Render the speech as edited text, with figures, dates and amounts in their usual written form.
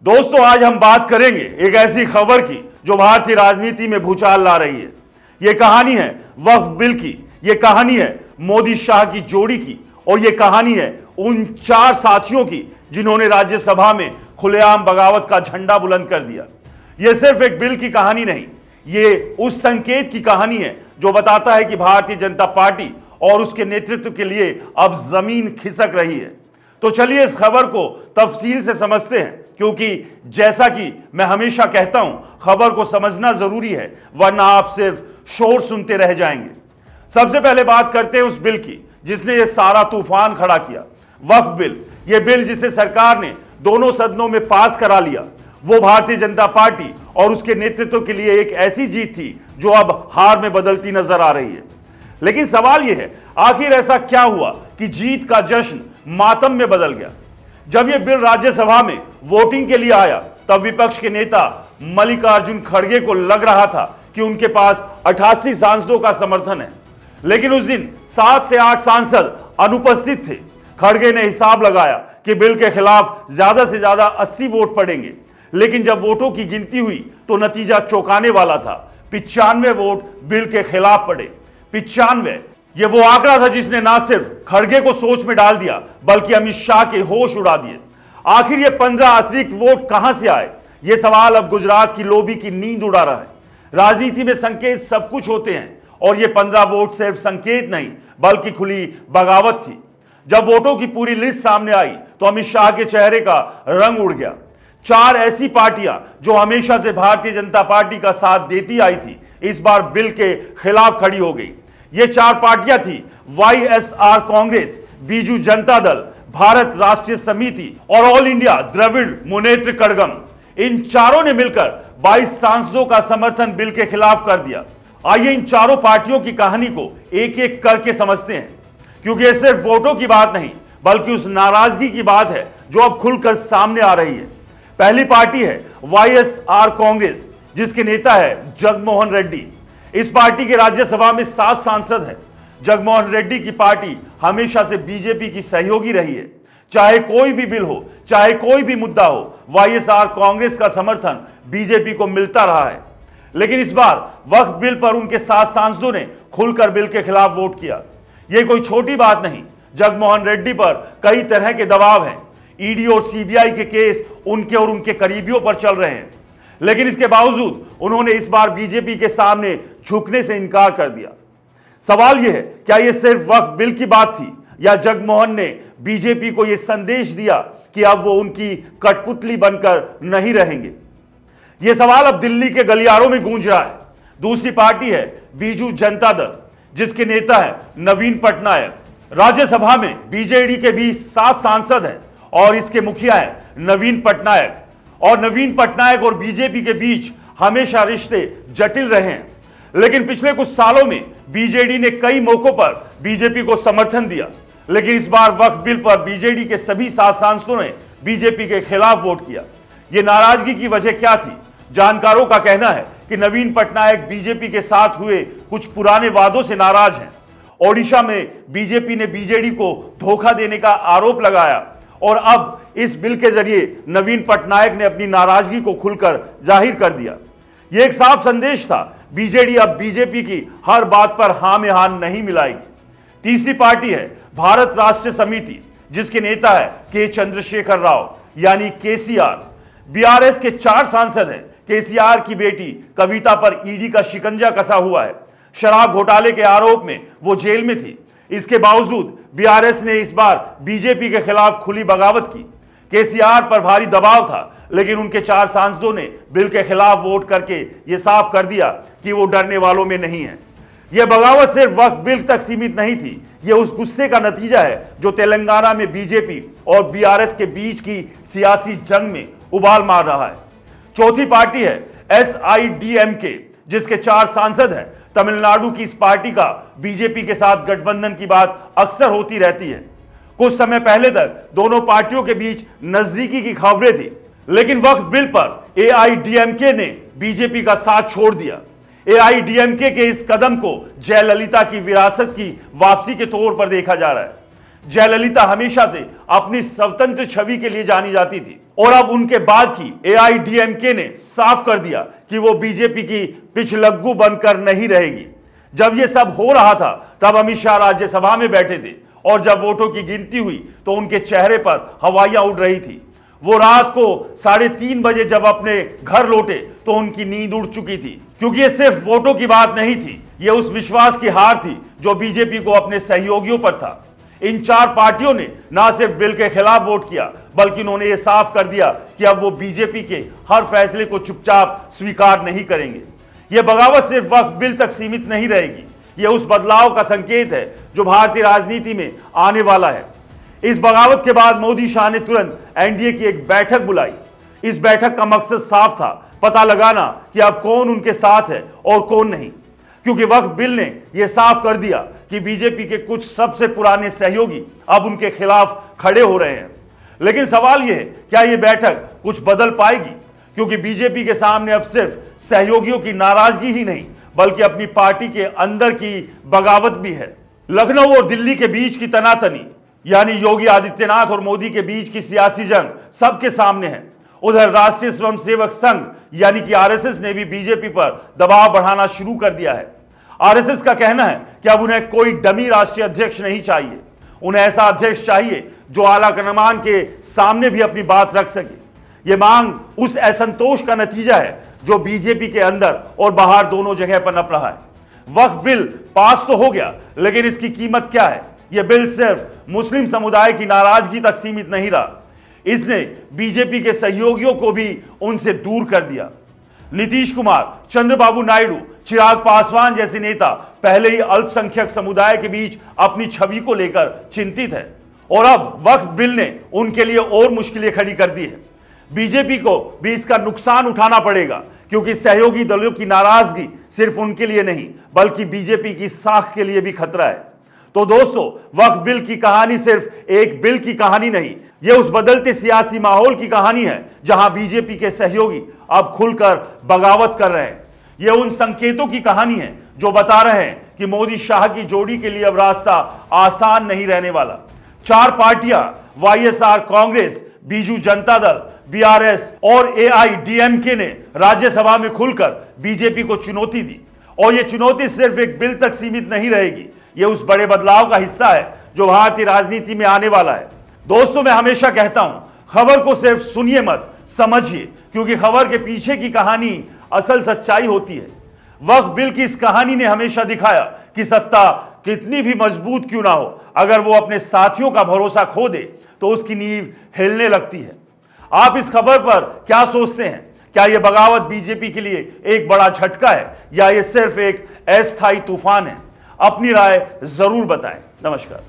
दोस्तों, आज हम बात करेंगे एक ऐसी खबर की जो भारतीय राजनीति में भूचाल ला रही है। यह कहानी है वक्फ बिल की, यह कहानी है मोदी शाह की जोड़ी की, और यह कहानी है उन 4 साथियों की जिन्होंने राज्यसभा में खुलेआम बगावत का झंडा बुलंद कर दिया। यह सिर्फ एक बिल की कहानी नहीं, यह उस संकेत की कहानी है जो बताता है कि भारतीय जनता पार्टी और उसके नेतृत्व के लिए अब जमीन खिसक रही है। तो चलिए इस खबर को तफसील से समझते हैं, क्योंकि जैसा कि मैं हमेशा कहता हूं, खबर को समझना जरूरी है, वरना आप सिर्फ शोर सुनते रह जाएंगे। सबसे पहले बात करते हैं उस बिल की जिसने यह सारा तूफान खड़ा किया, वक्फ बिल। यह बिल जिसे सरकार ने दोनों सदनों में पास करा लिया, वो भारतीय जनता पार्टी और उसके नेतृत्व के लिए एक ऐसी जीत थी जो अब हार में बदलती नजर आ रही है। लेकिन सवाल यह है, आखिर ऐसा क्या हुआ कि जीत का जश्न मातम में बदल गया? जब यह बिल राज्यसभा में वोटिंग के लिए आया, तब विपक्ष के नेता मल्लिकार्जुन खड़गे को लग रहा था कि उनके पास 88 सांसदों का समर्थन है। लेकिन उस दिन 7 से 8 सांसद अनुपस्थित थे। खड़गे ने हिसाब लगाया कि बिल के खिलाफ ज्यादा से ज्यादा 80 वोट पड़ेंगे, लेकिन जब वोटों की गिनती हुई तो नतीजा चौंकाने वाला था। 95 वोट बिल के खिलाफ पड़े। 95, यह वो आंकड़ा था जिसने ना सिर्फ खड़गे को सोच में डाल दिया, बल्कि अमित शाह के होश उड़ा दिए। आखिर ये 15 अतिरिक्त वोट कहां से आए? यह सवाल अब गुजरात की लोबी की नींद उड़ा रहा है। राजनीति में संकेत सब कुछ होते हैं, और ये 15 वोट सिर्फ संकेत नहीं, बल्कि खुली बगावत थी। जब वोटों की पूरी लिस्ट सामने आई तो अमित शाह के चेहरे का रंग उड़ गया। 4 ऐसी पार्टियां जो हमेशा से भारतीय जनता पार्टी का साथ देती आई थी, इस बार बिल के खिलाफ खड़ी हो गई। ये 4 पार्टियां थी वाईएसआर कांग्रेस, बीजू जनता दल, भारत राष्ट्रीय समिति और ऑल इंडिया द्रविड़ मुनेत्र कड़गम। इन चारों ने मिलकर 22 सांसदों का समर्थन बिल के खिलाफ कर दिया। आइए इन चारों पार्टियों की कहानी को एक एक करके समझते हैं, क्योंकि यह सिर्फ वोटों की बात नहीं, बल्कि उस नाराजगी की बात है जो अब खुलकर सामने आ रही है। पहली पार्टी है वाईएसआर कांग्रेस, जिसके नेता है जगनमोहन रेड्डी। इस पार्टी के राज्यसभा में 7 सांसद हैं। जगनमोहन रेड्डी की पार्टी हमेशा से बीजेपी की सहयोगी रही है। चाहे कोई भी बिल हो, चाहे कोई भी मुद्दा हो, वाईएसआर कांग्रेस का समर्थन बीजेपी को मिलता रहा है। लेकिन इस बार वक्फ बिल पर उनके 7 सांसदों ने खुलकर बिल के खिलाफ वोट किया। यह कोई छोटी बात नहीं। जगनमोहन रेड्डी पर कई तरह के दबाव हैं। ईडी और सीबीआई के केस उनके और उनके करीबियों पर चल रहे हैं, लेकिन इसके बावजूद उन्होंने इस बार बीजेपी के सामने झुकने से इनकार कर दिया। सवाल यह है, क्या यह सिर्फ वक्फ बिल की बात थी, या जगनमोहन ने बीजेपी को यह संदेश दिया कि अब वो उनकी कठपुतली बनकर नहीं रहेंगे? यह सवाल अब दिल्ली के गलियारों में गूंज रहा है। दूसरी पार्टी है बीजू जनता दल, जिसके नेता है नवीन पटनायक। राज्यसभा में बीजेडी के भी 7 सांसद हैं और इसके मुखिया है नवीन पटनायक। और नवीन पटनायक और बीजेपी के बीच हमेशा रिश्ते जटिल रहे हैं, लेकिन पिछले कुछ सालों में बीजेडी ने कई मौकों पर बीजेपी को समर्थन दिया। लेकिन इस बार वक्फ बिल पर बीजेडी के सभी 7 सांसदों ने बीजेपी के खिलाफ वोट किया। यह नाराजगी की वजह क्या थी? जानकारों का कहना है कि नवीन पटनायक बीजेपी के साथ हुए कुछ पुराने वादों से नाराज हैं। ओडिशा में बीजेपी ने बीजेडी को धोखा देने का आरोप लगाया, और अब इस बिल के जरिए नवीन पटनायक ने अपनी नाराजगी को खुलकर जाहिर कर दिया। यह एक साफ संदेश था, बीजेडी अब बीजेपी की हर बात पर हां में हां नहीं मिलाएगी। तीसरी पार्टी है भारत राष्ट्रीय समिति, जिसके नेता है के चंद्रशेखर राव यानी केसीआर। बीआरएस के 4 सांसद हैं। केसीआर की बेटी कविता पर ईडी का शिकंजा कसा हुआ है। शराब घोटाले के आरोप में वो जेल में थी। इसके बावजूद बीआरएस ने इस बार बीजेपी के खिलाफ खुली बगावत की। केसीआर पर भारी दबाव था, लेकिन उनके 4 सांसदों ने बिल के खिलाफ वोट करके यह साफ कर दिया कि वो डरने वालों में नहीं है। यह बगावत सिर्फ वक्फ बिल तक सीमित नहीं थी, यह उस गुस्से का नतीजा है जो तेलंगाना में बीजेपी और बीआरएस के बीच की सियासी जंग में उबाल मार रहा है। चौथी पार्टी है एसआईडीएमके, जिसके 4 सांसद हैं। तमिलनाडु की इस पार्टी का बीजेपी के साथ गठबंधन की बात अक्सर होती रहती है। कुछ समय पहले तक दोनों पार्टियों के बीच नजदीकी की खबरें थी, लेकिन वक्फ बिल पर एआईडीएमके ने बीजेपी का साथ छोड़ दिया। एआईडीएमके के इस कदम को जयललिता की विरासत की वापसी के तौर पर देखा जा रहा है। जयललिता हमेशा से अपनी स्वतंत्र छवि के लिए जानी जाती थी और अब उनके बाद की एआईडीएमके ने साफ कर दिया कि वो बीजेपी की पिछलग्गू बनकर नहीं रहेगी। जब ये सब हो रहा था तब अमित शाह राज्यसभा में बैठे थे और जब वोटों की गिनती हुई तो उनके चेहरे पर हवाइयां उड़ रही थी। वो रात को 3:30 बजे जब अपने घर लौटे तो उनकी नींद उड़ चुकी थी, क्योंकि ये सिर्फ वोटों की बात नहीं थी, ये उस विश्वास की हार थी जो बीजेपी को अपने सहयोगियों पर था। इन 4 पार्टियों ने ना सिर्फ बिल के खिलाफ वोट किया बल्कि उन्होंने ये साफ कर दिया कि अब वो बीजेपी के हर फैसले को चुपचाप स्वीकार नहीं करेंगे। ये बगावत सिर्फ वक्फ बिल तक सीमित नहीं रहेगी, ये उस बदलाव का संकेत है जो भारतीय राजनीति में आने वाला है। इस बगावत के बाद मोदी शाह ने तुरंत एनडीए की एक बैठक बुलाई। इस बैठक का मकसद साफ था, पता लगाना कि अब कौन उनके साथ है और कौन नहीं, क्योंकि वक्फ बिल ने यह साफ कर दिया कि बीजेपी के कुछ सबसे पुराने सहयोगी अब उनके खिलाफ खड़े हो रहे हैं। लेकिन सवाल यह है, क्या यह बैठक कुछ बदल पाएगी? क्योंकि बीजेपी के सामने अब सिर्फ सहयोगियों की नाराजगी ही नहीं बल्कि अपनी पार्टी के अंदर की बगावत भी है। लखनऊ और दिल्ली के बीच की तनातनी, यानी योगी आदित्यनाथ और मोदी के बीच की सियासी जंग सबके सामने है। उधर राष्ट्रीय स्वयंसेवक संघ यानी कि आरएसएस ने भी बीजेपी पर दबाव बढ़ाना शुरू कर दिया है। आरएसएस का कहना है कि अब उन्हें कोई डमी राष्ट्रीय अध्यक्ष नहीं चाहिए, उन्हें ऐसा अध्यक्ष चाहिए जो आला कमान के सामने भी अपनी बात रख सके। यह मांग उस असंतोष का नतीजा है जो बीजेपी के अंदर और बाहर दोनों जगह पर नप रहा है। वक्फ बिल पास तो हो गया, लेकिन इसकी कीमत क्या है? यह बिल सिर्फ मुस्लिम समुदाय की नाराजगी तक सीमित नहीं रहा, इसने बीजेपी के सहयोगियों को भी उनसे दूर कर दिया। नीतीश कुमार, चंद्रबाबू नायडू, चिराग पासवान जैसे नेता पहले ही अल्पसंख्यक समुदाय के बीच अपनी छवि को लेकर चिंतित है और अब वक्फ बिल ने उनके लिए और मुश्किलें खड़ी कर दी है। बीजेपी को भी इसका नुकसान उठाना पड़ेगा, क्योंकि सहयोगी दलों की नाराजगी सिर्फ उनके लिए नहीं बल्कि बीजेपी की साख के लिए भी खतरा है। तो दोस्तों, वक्फ बिल की कहानी सिर्फ एक बिल की कहानी नहीं, यह उस बदलते सियासी माहौल की कहानी है जहां बीजेपी के सहयोगी अब खुलकर बगावत कर रहे हैं। यह उन संकेतों की कहानी है जो बता रहे हैं कि मोदी शाह की जोड़ी के लिए अब रास्ता आसान नहीं रहने वाला। 4 पार्टियां वाईएसआर कांग्रेस, बीजू जनता दल, बीआरएस और एआईडीएमके ने राज्यसभा में खुलकर बीजेपी को चुनौती दी और यह चुनौती सिर्फ एक बिल तक सीमित नहीं रहेगी, यह उस बड़े बदलाव का हिस्सा है जो भारतीय राजनीति में आने वाला है। दोस्तों, मैं हमेशा कहता हूं, खबर को सिर्फ सुनिए मत, समझिए, क्योंकि खबर के पीछे की कहानी असल सच्चाई होती है। वक्फ बिल की इस कहानी ने हमेशा दिखाया कि सत्ता कितनी भी मजबूत क्यों ना हो, अगर वो अपने साथियों का भरोसा खो दे तो उसकी नींव हिलने लगती है। आप इस खबर पर क्या सोचते हैं? क्या यह बगावत बीजेपी के लिए एक बड़ा झटका है या यह सिर्फ एक अस्थायी तूफान है? अपनी राय जरूर बताएं। नमस्कार।